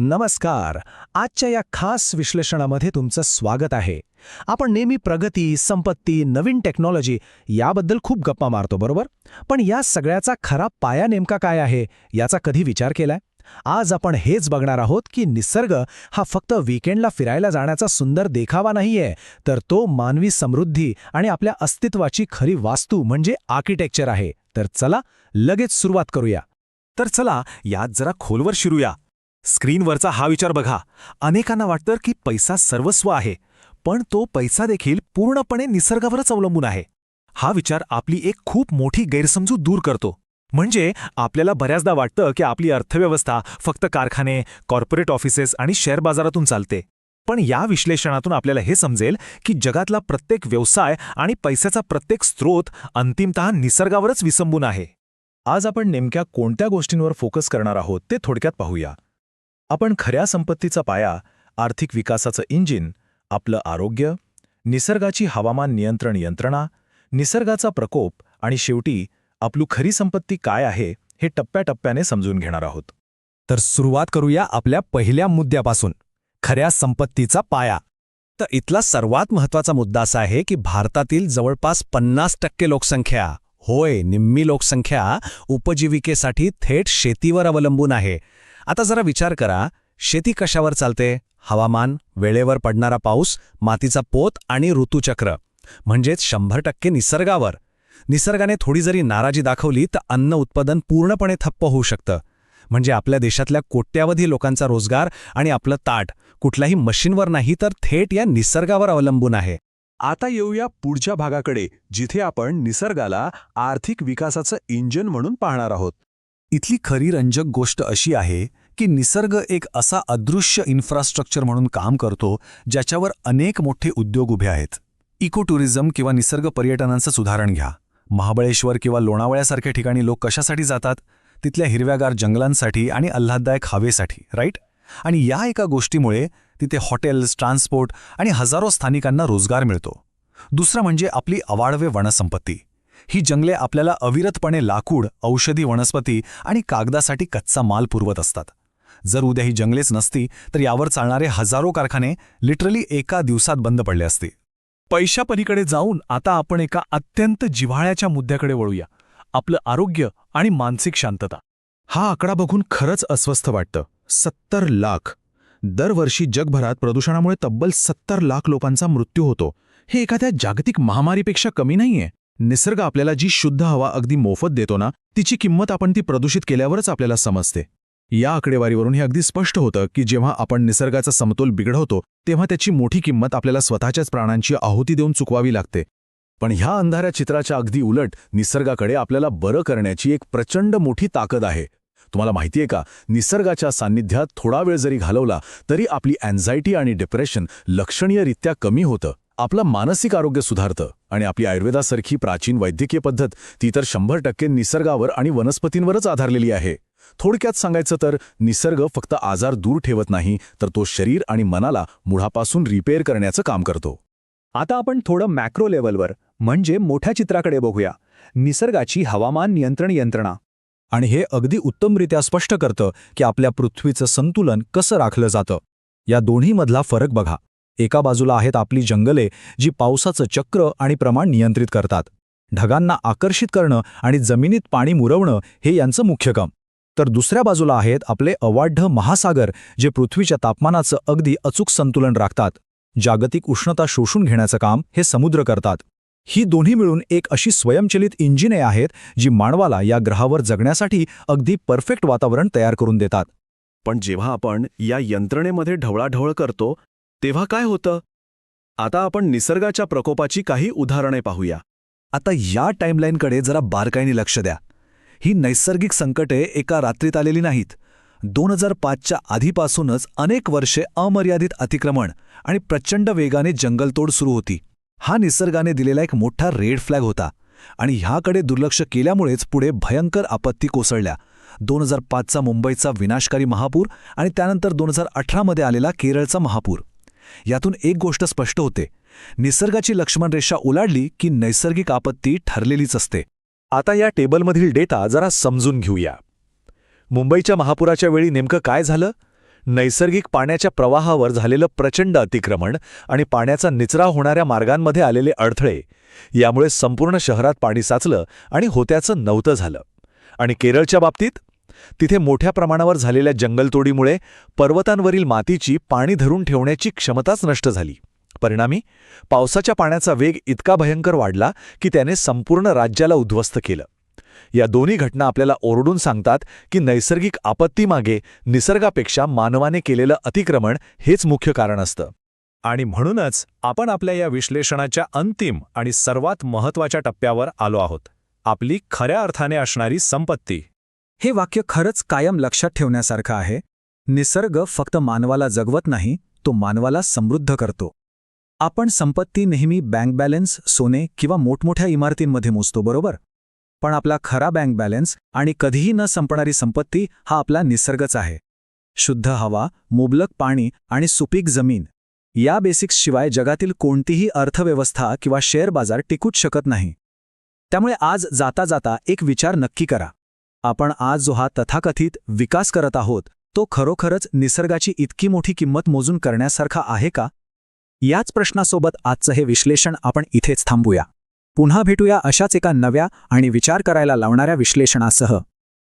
नमस्कार. आजच्या या खास विश्लेषणामध्ये तुमचं स्वागत आहे. आपण नेहमी प्रगती, संपत्ती, नवीन टेक्नॉलॉजी याबद्दल खूप गप्पा मारतो, बरोबर? पण या सगळ्याचा खरा पाया नेमका काय आहे याचा कधी विचार केलाय? आज आपण हेच बघणार आहोत की निसर्ग हा फक्त वीकेंडला फिरायला जाण्याचा सुंदर देखावा नाहीये, तर तो मानवी समृद्धी आणि आपल्या अस्तित्वाची खरी वास्तू म्हणजे आर्किटेक्चर आहे. तर चला लगेच सुरुवात करूया. तर चला यात जरा खोलवर शिरूया. स्क्रीनवरचा हा विचार बघा. अनेकांना वाटतं की पैसा सर्वस्व आहे, पण तो पैसा देखील पूर्णपणे निसर्गावरच अवलंबून आहे. हा विचार आपली एक खूप मोठी गैरसमजूत दूर करतो. म्हणजे आपल्याला बऱ्याचदा वाटतं की आपली अर्थव्यवस्था फक्त कारखाने, कॉर्पोरेट ऑफिसेस आणि शेअर बाजारातून चालते. पण या विश्लेषणातून आपल्याला हे समजेल की जगातला प्रत्येक व्यवसाय आणि पैशाचा प्रत्येक स्रोत अंतिमतः निसर्गावरच विसंबून आहे. आज आपण नेमक्या कोणत्या गोष्टींवर फोकस करणार आहोत ते थोडक्यात पाहूया. आपण खऱ्या संपत्तीचा पाया, आर्थिक विकासाचं इंजिन, आपलं आरोग्य, निसर्गाची हवामान नियंत्रण यंत्रणा, निसर्गाचा प्रकोप आणि शेवटी आपली खरी संपत्ती काय आहे हे टप्प्याटप्प्याने समजून घेणार आहोत. तर सुरुवात करूया आपल्या पहिल्या मुद्द्यापासून, खऱ्या संपत्तीचा पाया. तर इथला सर्वात महत्त्वाचा मुद्दा असा आहे की भारतातील जवळपास 50% लोकसंख्या, होय निम्मी लोकसंख्या, उपजीविकेसाठी थेट शेतीवर अवलंबून आहे. आता जरा विचार करा, शेती कशावर चालते? हवामान, वेळेवर पडणारा पाऊस, मातीचा पोत आणि ऋतुचक्र, म्हणजेच 100% निसर्गावर. निसर्गाने थोडी जरी नाराजी दाखवली तर अन्न उत्पादन पूर्णपणे ठप्प होऊ शकतं. म्हणजे आपल्या देशातल्या कोट्यावधी लोकांचा रोजगार आणि आपलं ताट कुठल्याही मशीनवर नाही तर थेट या निसर्गावर अवलंबून आहे. आता येऊया पुढच्या भागाकडे, जिथे आपण निसर्गाला आर्थिक विकासाचं इंजिन म्हणून पाहणार आहोत. इथली खरी रंजक गोष्ट अशी आहे की निसर्ग एक असा अदृश्य इन्फ्रास्ट्रक्चर म्हणून काम करतो ज्याच्यावर अनेक मोठे उद्योग उभे आहेत. इको टुरिझम किंवा निसर्ग पर्यटनांचं उदाहरण घ्या. महाबळेश्वर किंवा लोणावळ्यासारख्या ठिकाणी लोक कशासाठी जातात? तिथल्या हिरव्यागार जंगलांसाठी आणि आल्हाददायक हवेसाठी, राईट? आणि या एका गोष्टीमुळे तिथे हॉटेल्स, ट्रान्सपोर्ट आणि हजारो स्थानिकांना रोजगार मिळतो. दुसरं म्हणजे आपली अवाढव्य वनसंपत्ती. ही जंगले आपल्याला अविरतपणे लाकूड, औषधी वनस्पती आणि कागदासाठी कच्चा माल पुरवत असतात. जर उद्या ही जंगलेच नसती तर यावर चालणारे हजारो कारखाने लिटरली एका दिवसात बंद पडले असते. पैशापलीकडे जाऊन आता आपण एका अत्यंत जिव्हाळ्याच्या मुद्द्याकडे वळूया, आपलं आरोग्य आणि मानसिक शांतता. हा आकडा बघून खरंच अस्वस्थ वाटतं. 70 लाख. दरवर्षी जगभरात प्रदूषणामुळे तब्बल 70 लाख लोकांचा मृत्यू होतो. हे एखाद्या जागतिक महामारीपेक्षा कमी नाहीये. निसर्ग आपल्याला जी शुद्ध हवा अगदी मोफत देतो ना, तिची किंमत आपण ती प्रदूषित केल्यावरच आपल्याला समजते. या आकडेवारीवरून हे अगदी स्पष्ट होतं की जेव्हा आपण निसर्गाचा समतोल बिघडवतो तेव्हा त्याची मोठी किंमत आपल्याला स्वतःच्याच प्राणांची आहुती देऊन चुकवावी लागते. पण ह्या अंधाऱ्या चित्राच्या अगदी उलट निसर्गाकडे आपल्याला बरं करण्याची एक प्रचंड मोठी ताकद आहे. तुम्हाला माहितीये का, निसर्गाच्या सान्निध्यात थोडा वेळ जरी घालवला तरी आपली अँझायटी आणि डिप्रेशन लक्षणीयरित्या कमी होतं. आपलं मानसिक आरोग्य सुधारतं आणि आपली आयुर्वेदासारखी प्राचीन वैद्यकीय पद्धत ती तर 100% निसर्गावर आणि वनस्पतींवरच आधारलेली आहे. थोडक्यात सांगायचं तर निसर्ग फक्त आजार दूर ठेवत नाही, तर तो शरीर आणि मनाला मुळापासून रिपेअर करण्याचं काम करतो. आता आपण थोडं मॅक्रो लेव्हलवर म्हणजे मोठ्या चित्राकडे बघूया, निसर्गाची हवामान नियंत्रण यंत्रणा. आणि हे अगदी उत्तमरित्या स्पष्ट करतं की आपल्या पृथ्वीचं संतुलन कसं राखलं जातं. या दोन्हीमधला फरक बघा. एका बाजूला आहेत आपली जंगले, जी पावसाचं चक्र आणि प्रमाण नियंत्रित करतात. ढगांना आकर्षित करणं आणि जमिनीत पाणी मुरवणं हे यांचं मुख्य काम. तर दुसऱ्या बाजूला आहेत आपले अवाढ्य महासागर, जे पृथ्वीच्या तापमानाचं अगदी अचूक संतुलन राखतात. जागतिक उष्णता शोषून घेण्याचं काम हे समुद्र करतात. ही दोन्ही मिळून एक अशी स्वयंचलित इंजिने आहेत जी मानवाला या ग्रहावर जगण्यासाठी अगदी परफेक्ट वातावरण तयार करून देतात. पण जेव्हा आपण या यंत्रणेमध्ये ढवळाढवळ करतो तेव्हा काय होतं? आता आपण निसर्गाच्या प्रकोपाची काही उदाहरणे पाहूया. आता या टाईमलाईनकडे जरा बारकाईने लक्ष द्या. ही नैसर्गिक संकटे एका रात्रीत आलेली नाहीत. 2005च्या आधीपासूनच अनेक वर्षे अमर्यादित अतिक्रमण आणि प्रचंड वेगाने जंगलतोड सुरू होती. हा निसर्गाने दिलेला एक मोठा रेड फ्लॅग होता आणि ह्याकडे दुर्लक्ष केल्यामुळेच पुढे भयंकर आपत्ती कोसळल्या. 2005चा मुंबईचा विनाशकारी महापूर आणि त्यानंतर 2018मध्ये आलेला केरळचा महापूर. यातून एक गोष्ट स्पष्ट होते, निसर्गाची लक्ष्मणरेषा ओलांडली की नैसर्गिक आपत्ती ठरलेलीच असते. आता या टेबलमधील डेटा जरा समजून घेऊया. मुंबईच्या महापुराच्या वेळी नेमकं काय झालं? नैसर्गिक पाण्याच्या प्रवाहावर झालेलं प्रचंड अतिक्रमण आणि पाण्याचा निचरा होणाऱ्या मार्गांमध्ये आलेले अडथळे यामुळे संपूर्ण शहरात पाणी साचलं आणि होत्याचं नव्हतं झालं. आणि केरळच्या बाबतीत तिथे मोठ्या प्रमाणावर झालेल्या जंगलतोडीमुळे पर्वतांवरील मातीची पाणी धरून ठेवण्याची क्षमताच नष्ट झाली. परिणामी पावसाच्या पाण्याचा वेग इतका भयंकर वाढला की त्याने संपूर्ण राज्याला उद्ध्वस्त केलं. या दोन्ही घटना आपल्याला ओरडून सांगतात की नैसर्गिक आपत्तीमागे निसर्गापेक्षा मानवाने केलेलं अतिक्रमण हेच मुख्य कारण असतं. आणि म्हणूनच आपण आपल्या या विश्लेषणाच्या अंतिम आणि सर्वात महत्त्वाच्या टप्प्यावर आलो आहोत, आपली खऱ्या अर्थाने असणारी संपत्ती. हे वाक्य खरंच कायम लक्षात ठेवण्यासारखं आहे. निसर्ग फक्त मानवाला जगवत नाही, तो मानवाला समृद्ध करतो. आपण संपत्ती नेहमी बँक बॅलन्स, सोने किंवा मोठमोठ्या इमारतींमध्ये मोजतो, बरोबर? पण आपला खरा बँक बॅलन्स आणि कधीही न संपणारी संपत्ती हा आपला निसर्गच आहे. शुद्ध हवा, मुबलक पाणी आणि सुपीक जमीन या बेसिक्सशिवाय जगातील कोणतीही अर्थव्यवस्था किंवा शेअर बाजार टिकूच शकत नाही. त्यामुळे आज जाता जाता एक विचार नक्की करा. आपण आज जो हा तथाकथित विकास करत आहोत तो खरोखरच निसर्गाची इतकी मोठी किंमत मोजून करण्यासारखा आहे का? याच प्रश्नासोबत आजचं हे विश्लेषण आपण इथेच थांबूया. पुन्हा भेटूया अशाच एका नव्या आणि विचार करायला लावणाऱ्या विश्लेषणासह.